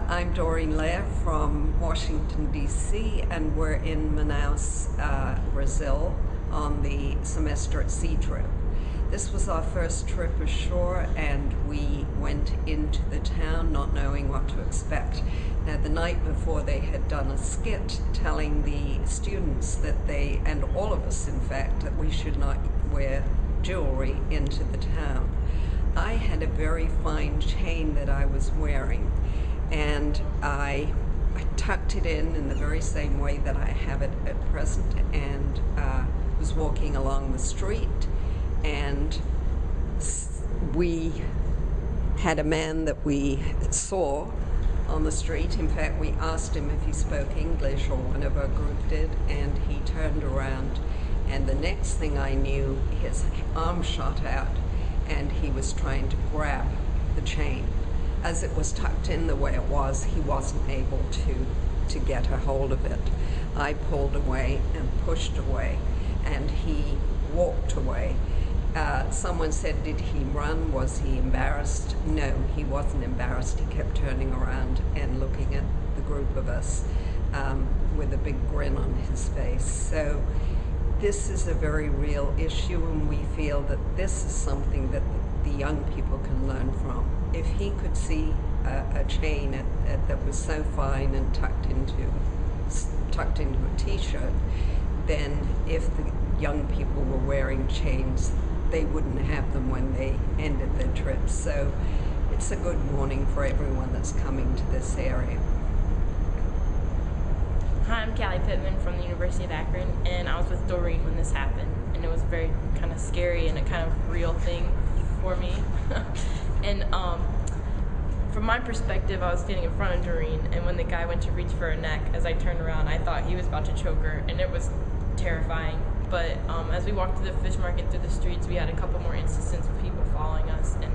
I'm Doreen Lair from Washington, D.C., and we're in Manaus, Brazil, on the semester at sea trip. This was our first trip ashore, and we went into the town not knowing what to expect. Now, the night before, they had done a skit telling the students that they, and all of us in fact, that we should not wear jewelry into the town. I had a very fine chain that I was wearing, and I tucked it in the very same way that I have it at present, and was walking along the street, and we had a man that we saw on the street. In fact, we asked him if he spoke English, or one of our group did, and he turned around, and the next thing I knew, his arm shot out, and he was trying to grab the chain. As it was tucked in the way it was, he wasn't able to get a hold of it. I pulled away and pushed away, and he walked away. Someone said, did he run? Was he embarrassed? No, he wasn't embarrassed. He kept turning around and looking at the group of us with a big grin on his face. So this is a very real issue, and we feel that this is something that the young people can learn from. If he could see a chain that was so fine and tucked into a t-shirt, then if the young people were wearing chains, they wouldn't have them when they ended their trips. So it's a good warning for everyone that's coming to this area. Hi, I'm Callie Pittman from the University of Akron, and I was with Doreen when this happened, and it was a very kind of scary and a kind of real thing for me. And from my perspective, I was standing in front of Doreen, and when the guy went to reach for her neck, as I turned around, I thought he was about to choke her, and it was terrifying. But as we walked through the fish market, through the streets, we had a couple more instances of people following us, and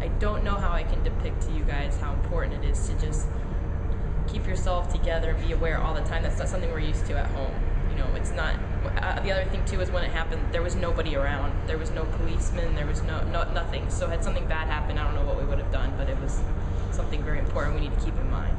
I don't know how I can depict to you guys how important it is to just keep yourself together and be aware all the time. That's not something we're used to at home. You know, it's not. The other thing too is when it happened, there was nobody around. There was no policeman. There was nothing. So had something bad happened, I don't know what we would have done, but it was something very important we need to keep in mind.